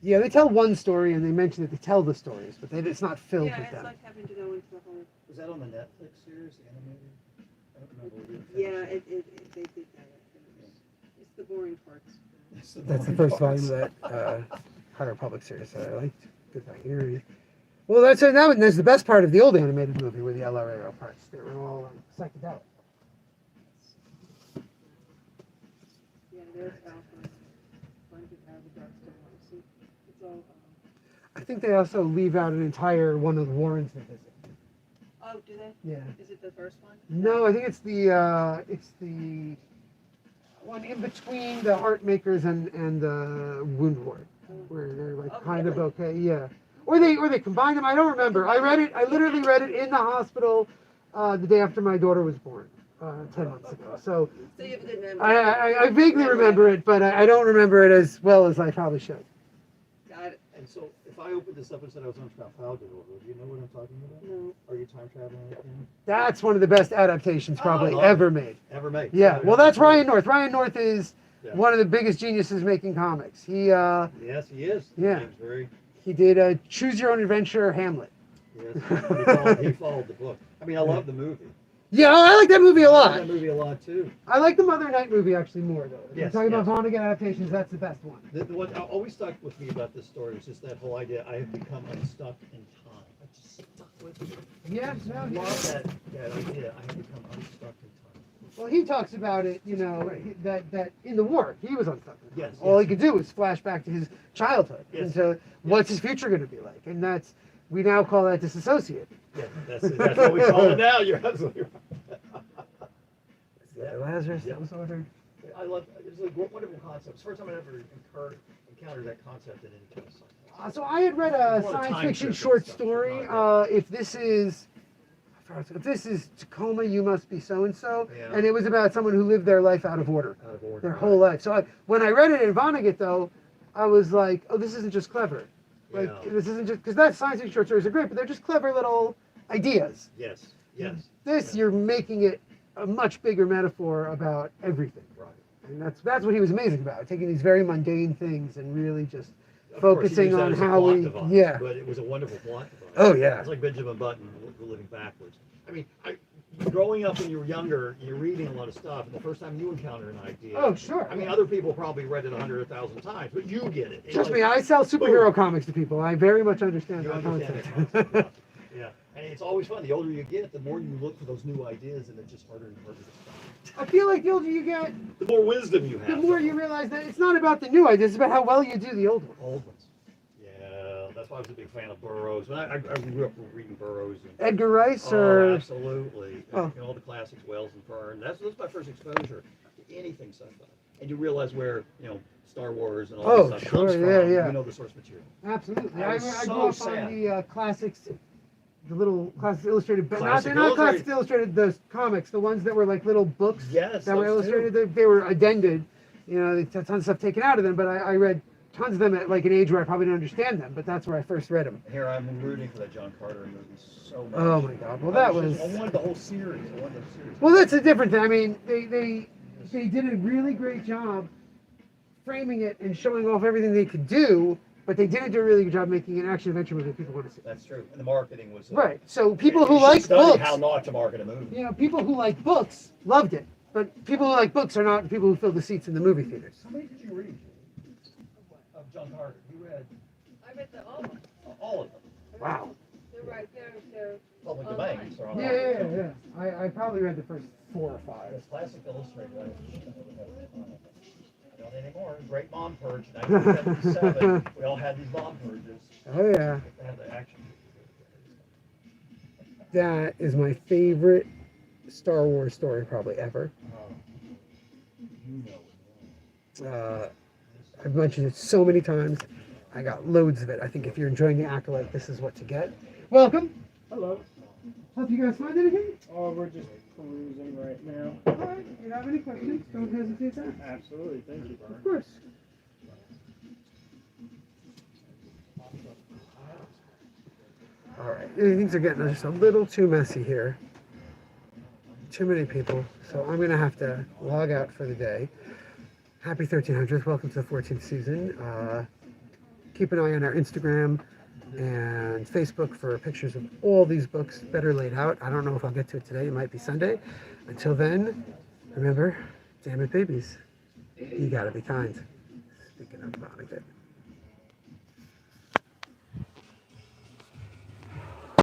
Yeah, they tell one story, and they mention that they tell the stories, but it's not filled Yeah, with it's them. like having to go into the whole. Was that on the Netflix series, the animated? I don't remember. what it Yeah, was. they did that. It's the boring parts. It's That's the boring first parts. volume of that High Republic series that I liked. Good documentary. Well, that's the best part of the old animated movie were the El Herrero parts. They were all psychedelic. Yeah, there's Alpha. Bunch of Avatar stories. It's all. I think they also leave out an entire one of the Warrens they visit. Oh, do they? Yeah. Is it the first one? No, I think it's the one in between the Heart Makers and the Wound Ward, where they're like Oh, kind of really? okay, yeah. Or they combine them. I don't remember. I literally read it in the hospital the day after my daughter was born, 10 months ago. So So you didn't remember. I vaguely remember it, but I don't remember it as well as I probably should. Got it. And so, if I opened this up and said I was on Trafalgar, do you know what I'm talking about? No. Are you time traveling again? That's one of the best adaptations probably Oh, ever made. Ever made? Yeah, well, that's Ryan North. Ryan North is Yeah. one of the biggest geniuses making comics. Yes, he is. Yeah. James very. He did Choose Your Own Adventure, Hamlet. Yes. He followed the book. I mean, I love the movie. Yeah, I like that movie a I love lot. that movie a lot too. I like the Mother Night movie actually more though. If Yes, you're talking yes. about Vonnegut adaptations, that's the best one. The what always stuck with me about this story was just that whole idea. I have become unstuck in time. I just stuck with it. Yeah, I love that idea. I have become unstuck in time. Well, he talks about it, you know, that in the war he was unstuck. Yes. All yes. he could do was flash back to his childhood Yes. into what's his future going to be like, and we now call that disassociate. Yeah, that's what we call it now. You're absolutely right. Lazarus Yeah. was ordered. I love it's a wonderful concept. It's the first time I ever encountered that concept in any kind of science. So I had read a More science time fiction trip short stuff. story. If this is Tacoma, you must be so and so, Yeah. and it was about someone who lived their life out of order, Out of order. their whole life. So when I read it in Vonnegut, though, I was like, oh, this isn't just clever. Like Yeah. this isn't just because that science fiction short stories are great, but they're just clever little ideas. Yes, yes. This Yeah. you're making it a much bigger metaphor about everything. Right. And that's what he was amazing about, taking these very mundane things and really just Of course, he focusing used that on as a how plot we, device, yeah. But it was a wonderful plot device. Oh, yeah. It's like Benjamin Button living backwards. I mean, growing up when you were younger, you're reading a lot of stuff, and the first time you encounter an idea. Oh, sure. I mean, other people probably read it 100,000 times, but you get it. It's Trust like, me, I sell superhero boom. comics to people. I very much understand You that understand concept. that concept. Yeah, and it's always fun. The older you get, the more you look for those new ideas, and it's just harder and harder to stop. I feel like the older you get, The more wisdom you have. the more you realize that it's not about the new ideas, it's about how well you do the old ones. Old ones. Yeah, that's why I was a big fan of Burroughs. When I grew up reading Burroughs. And, Edgar Rice oh, or absolutely. Oh. And all the classics, Wells and Fern. That's my first exposure to anything sci-fi. And you realize where, Star Wars and all Oh, this stuff sure, comes yeah, from. yeah. You know the source material. absolutely. I I was grew so up sad. on the classics, the little classics illustrated, but Classic not Illustrated. classics illustrated, the comics, the ones that were like little books Yes, that were those too. illustrated. They were addended. They had tons of stuff taken out of them, but I read tons of them at like an age where I probably didn't understand them, but that's where I first read them. Here I'm rooting for that John Carter movie so much. Oh my God! Well, that was. I wanted the whole series. I wanted the series. Well, that's a different thing. I mean, they did a really great job framing it and showing off everything they could do, but they didn't do a really good job making an action adventure movie that people want to see. That's true. And the marketing was Right. So people who you should like study books, how not to market a movie. people who like books loved it, but people who like books are not people who fill the seats in the movie theaters. How many did you read? Of John Carter. You read I read all of them. all of them. Wow. They're right there. They're Public online. domain. So I'm Yeah. I probably read the first 4 or 5. It's classic illustrated. I don't anymore. Great mom purge. 1977. We all had these mom purges. Oh yeah. They had the action. That is my favorite Star Wars story probably ever. You know it. I've mentioned it so many times. I got loads of it. I think if you're enjoying the Acolyte, this is what to get. Welcome. Hello. Hope you guys find anything. Oh, we're just perusing right now. All right. If you have any questions, don't hesitate to ask. Absolutely. Thank you, Of Barney. course. All right. Things are getting just a little too messy here. Too many people. So I'm going to have to log out for the day. Happy 1300th. Welcome to the 14th season. Keep an eye on our Instagram and Facebook for pictures of all these books better laid out. I don't know if I'll get to it today. It might be Sunday. Until then, remember, damn it, babies. You got to be kind. Speaking of Monica.